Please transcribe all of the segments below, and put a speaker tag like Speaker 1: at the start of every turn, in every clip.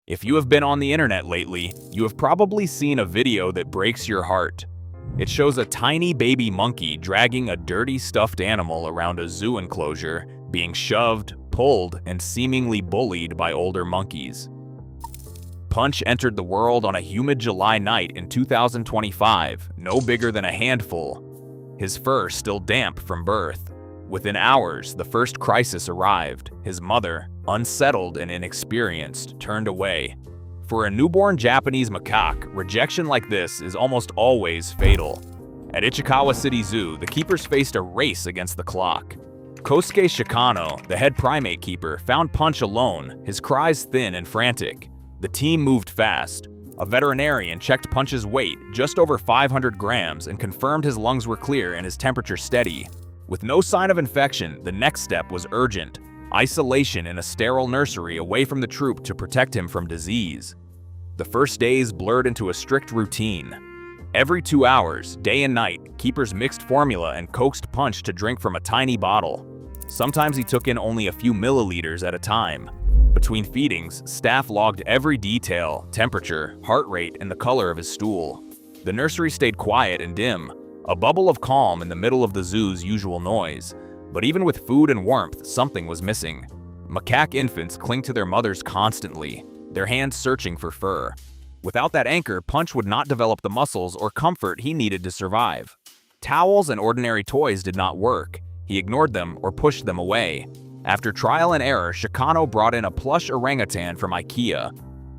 Speaker 1: If you have been on the internet lately, you have probably seen a video that breaks your heart. It shows a tiny baby monkey dragging a dirty stuffed animal around a zoo enclosure, being shoved, pulled, and seemingly bullied by older monkeys. Punch entered the world on a humid July night in 2025, no bigger than a handful, his fur still damp from birth. Within hours, the first crisis arrived. His mother, unsettled and inexperienced, turned away. For a newborn Japanese macaque, rejection like this is almost always fatal. At Ichikawa City Zoo, the keepers faced a race against the clock. Kosuke Shikano, the head primate keeper, found Punch alone, his cries thin and frantic. The team moved fast. A veterinarian checked Punch's weight, just over 500 grams, and confirmed his lungs were clear and his temperature steady. With no sign of infection, the next step was urgent: isolation in a sterile nursery away from the troop to protect him from disease. The first days blurred into a strict routine. Every 2 hours, day and night, keepers mixed formula and coaxed Punch to drink from a tiny bottle. Sometimes he took in only a few milliliters at a time. Between feedings, staff logged every detail: temperature, heart rate, and the color of his stool. The nursery stayed quiet and dim, a bubble of calm in the middle of the zoo's usual noise. But even with food and warmth, something was missing. Macaque infants cling to their mothers constantly, their hands searching for fur. Without that anchor, Punch would not develop the muscles or comfort he needed to survive. Towels and ordinary toys did not work. He ignored them or pushed them away. After trial and error, Shikano brought in a plush orangutan from IKEA.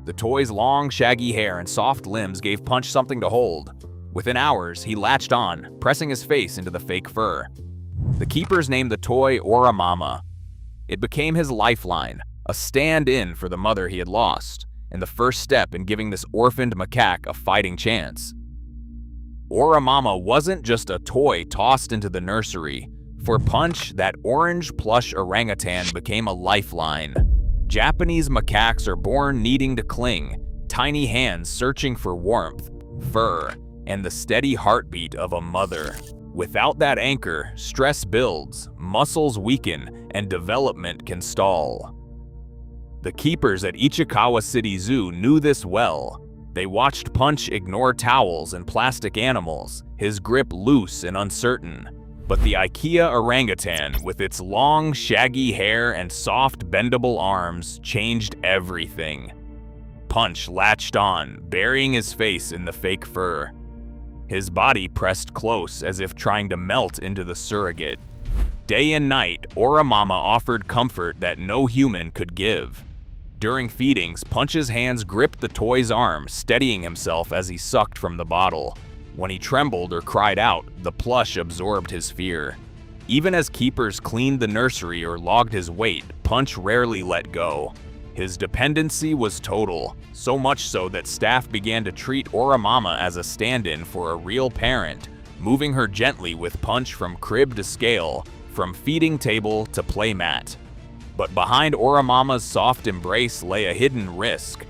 Speaker 1: The toy's long, shaggy hair and soft limbs gave Punch something to hold. Within hours, he latched on, pressing his face into the fake fur. The keepers named the toy Ora-mama. It became his lifeline, a stand-in for the mother he had lost, and the first step in giving this orphaned macaque a fighting chance. Ora-mama wasn't just a toy tossed into the nursery. For Punch, that orange plush orangutan became a lifeline. Japanese macaques are born needing to cling, tiny hands searching for warmth, fur, and the steady heartbeat of a mother. Without that anchor, stress builds, muscles weaken, and development can stall. The keepers at Ichikawa City Zoo knew this well. They watched Punch ignore towels and plastic animals, his grip loose and uncertain. But the IKEA orangutan, with its long, shaggy hair and soft, bendable arms, changed everything. Punch latched on, burying his face in the fake fur. His body pressed close as if trying to melt into the surrogate. Day and night, Ora-mama offered comfort that no human could give. During feedings, Punch's hands gripped the toy's arm, steadying himself as he sucked from the bottle. When he trembled or cried out, the plush absorbed his fear. Even as keepers cleaned the nursery or logged his weight, Punch rarely let go. His dependency was total, so much so that staff began to treat Ora-mama as a stand-in for a real parent, moving her gently with Punch from crib to scale, from feeding table to playmat. But behind Ora-mama's soft embrace lay a hidden risk.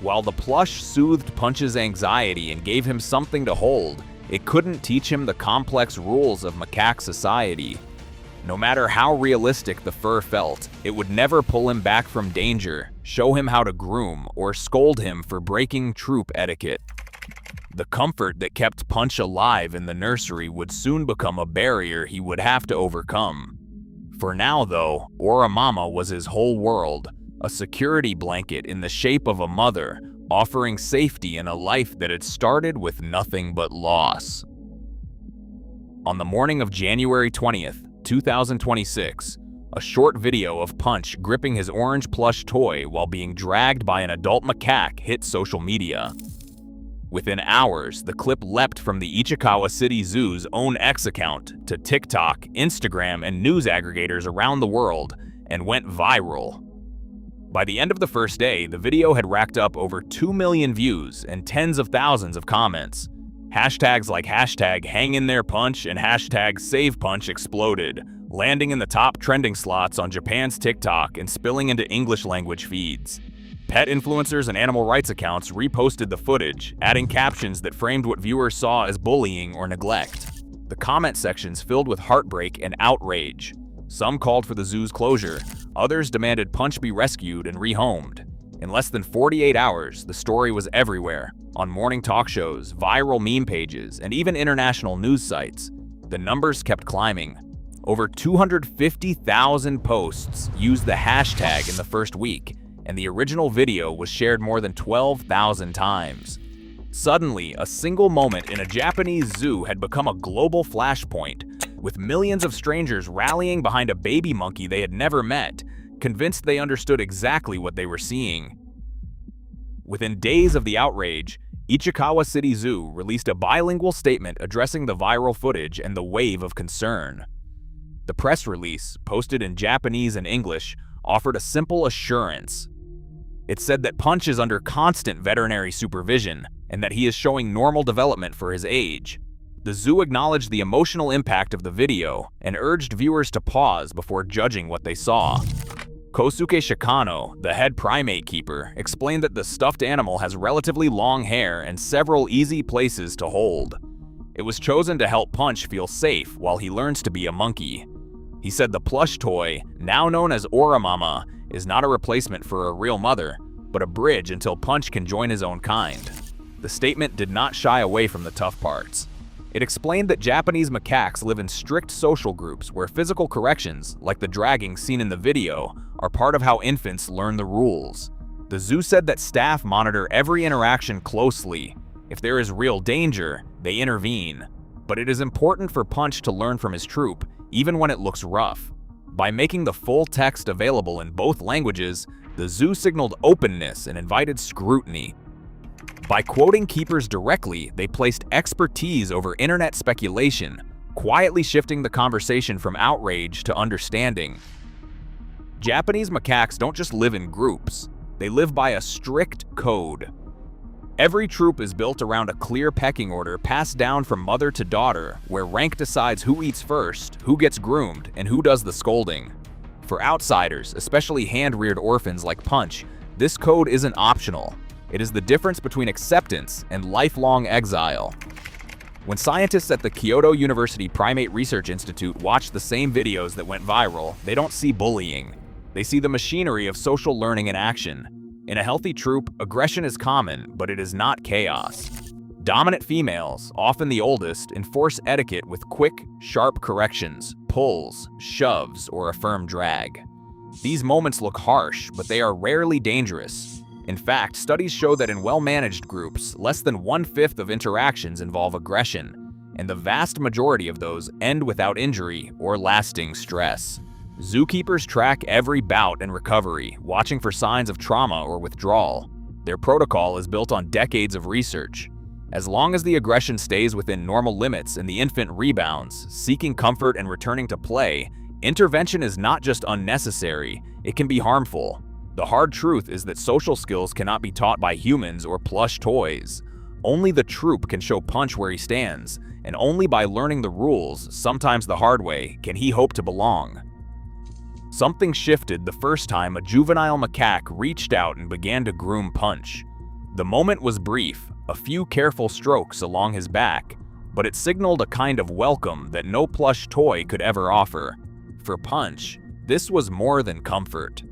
Speaker 1: While the plush soothed Punch's anxiety and gave him something to hold, it couldn't teach him the complex rules of macaque society. No matter how realistic the fur felt, it would never pull him back from danger, show him how to groom, or scold him for breaking troop etiquette. The comfort that kept Punch alive in the nursery would soon become a barrier he would have to overcome. For now, though, Ora-mama was his whole world, a security blanket in the shape of a mother, offering safety in a life that had started with nothing but loss. On the morning of January 20th, 2026, a short video of Punch gripping his orange plush toy while being dragged by an adult macaque hit social media. Within hours, the clip leapt from the Ichikawa City Zoo's own X account to TikTok, Instagram, and news aggregators around the world, and went viral. By the end of the first day, the video had racked up over 2 million views and tens of thousands of comments. Hashtags like #HangInTherePunch and #SavePunch exploded, landing in the top trending slots on Japan's TikTok and spilling into English language feeds. Pet influencers and animal rights accounts reposted the footage, adding captions that framed what viewers saw as bullying or neglect. The comment sections filled with heartbreak and outrage. Some called for the zoo's closure, others demanded Punch be rescued and rehomed. In less than 48 hours, the story was everywhere, on morning talk shows, viral meme pages, and even international news sites. The numbers kept climbing. Over 250,000 posts used the hashtag in the first week, and the original video was shared more than 12,000 times. Suddenly, a single moment in a Japanese zoo had become a global flashpoint, with millions of strangers rallying behind a baby monkey they had never met, convinced they understood exactly what they were seeing. Within days of the outrage, Ichikawa City Zoo released a bilingual statement addressing the viral footage and the wave of concern. The press release, posted in Japanese and English, offered a simple assurance. It said that Punch is under constant veterinary supervision and that he is showing normal development for his age. The zoo acknowledged the emotional impact of the video and urged viewers to pause before judging what they saw. Kosuke Shikano, the head primate keeper, explained that the stuffed animal has relatively long hair and several easy places to hold. It was chosen to help Punch feel safe while he learns to be a monkey. He said the plush toy, now known as Ora-mama, is not a replacement for a real mother, but a bridge until Punch can join his own kind. The statement did not shy away from the tough parts. It explained that Japanese macaques live in strict social groups where physical corrections, like the dragging seen in the video, are part of how infants learn the rules. The zoo said that staff monitor every interaction closely. If there is real danger, they intervene. But it is important for Punch to learn from his troop, even when it looks rough. By making the full text available in both languages, the zoo signaled openness and invited scrutiny. By quoting keepers directly, they placed expertise over internet speculation, quietly shifting the conversation from outrage to understanding. Japanese macaques don't just live in groups, they live by a strict code. Every troop is built around a clear pecking order passed down from mother to daughter, where rank decides who eats first, who gets groomed, and who does the scolding. For outsiders, especially hand-reared orphans like Punch, this code isn't optional. It is the difference between acceptance and lifelong exile. When scientists at the Kyoto University Primate Research Institute watch the same videos that went viral, they don't see bullying. They see the machinery of social learning in action. In a healthy troop, aggression is common, but it is not chaos. Dominant females, often the oldest, enforce etiquette with quick, sharp corrections, pulls, shoves, or a firm drag. These moments look harsh, but they are rarely dangerous. In fact, studies show that in well-managed groups, less than 1/5 of interactions involve aggression, and the vast majority of those end without injury or lasting stress. Zookeepers track every bout and recovery, watching for signs of trauma or withdrawal. Their protocol is built on decades of research. As long as the aggression stays within normal limits and the infant rebounds, seeking comfort and returning to play, intervention is not just unnecessary, it can be harmful. The hard truth is that social skills cannot be taught by humans or plush toys. Only the troop can show Punch where he stands, and only by learning the rules, sometimes the hard way, can he hope to belong. Something shifted the first time a juvenile macaque reached out and began to groom Punch. The moment was brief, a few careful strokes along his back, but it signaled a kind of welcome that no plush toy could ever offer. For Punch, this was more than comfort.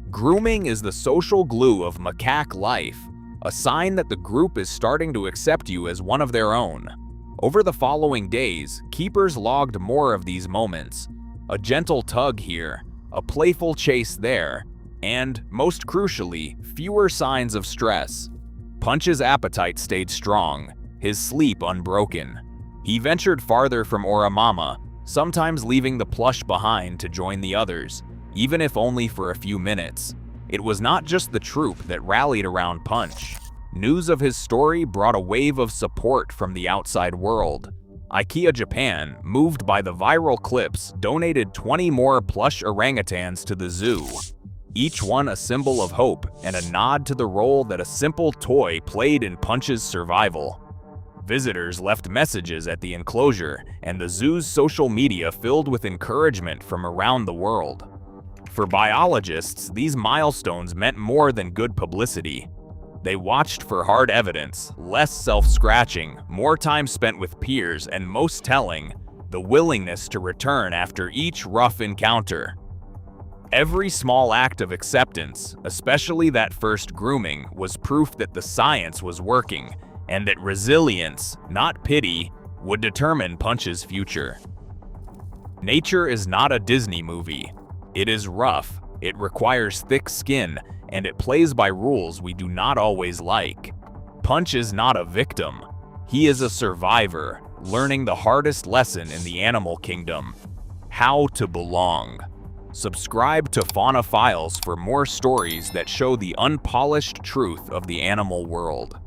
Speaker 1: Grooming is the social glue of macaque life, a sign that the group is starting to accept you as one of their own. Over the following days, keepers logged more of these moments. A gentle tug here, a playful chase there, and, most crucially, fewer signs of stress. Punch's appetite stayed strong, his sleep unbroken. He ventured farther from Ora-mama, sometimes leaving the plush behind to join the others, even if only for a few minutes. It was not just the troop that rallied around Punch. News of his story brought a wave of support from the outside world. IKEA Japan, moved by the viral clips, donated 20 more plush orangutans to the zoo. Each one a symbol of hope and a nod to the role that a simple toy played in Punch's survival. Visitors left messages at the enclosure, and the zoo's social media filled with encouragement from around the world. For biologists, these milestones meant more than good publicity. They watched for hard evidence, less self-scratching, more time spent with peers, and most telling, the willingness to return after each rough encounter. Every small act of acceptance, especially that first grooming, was proof that the science was working, and that resilience, not pity, would determine Punch's future. Nature is not a Disney movie. It is rough, it requires thick skin, and it plays by rules we do not always like. Punch is not a victim. He is a survivor, learning the hardest lesson in the animal kingdom: how to belong. Subscribe to Fauna Files for more stories that show the unpolished truth of the animal world.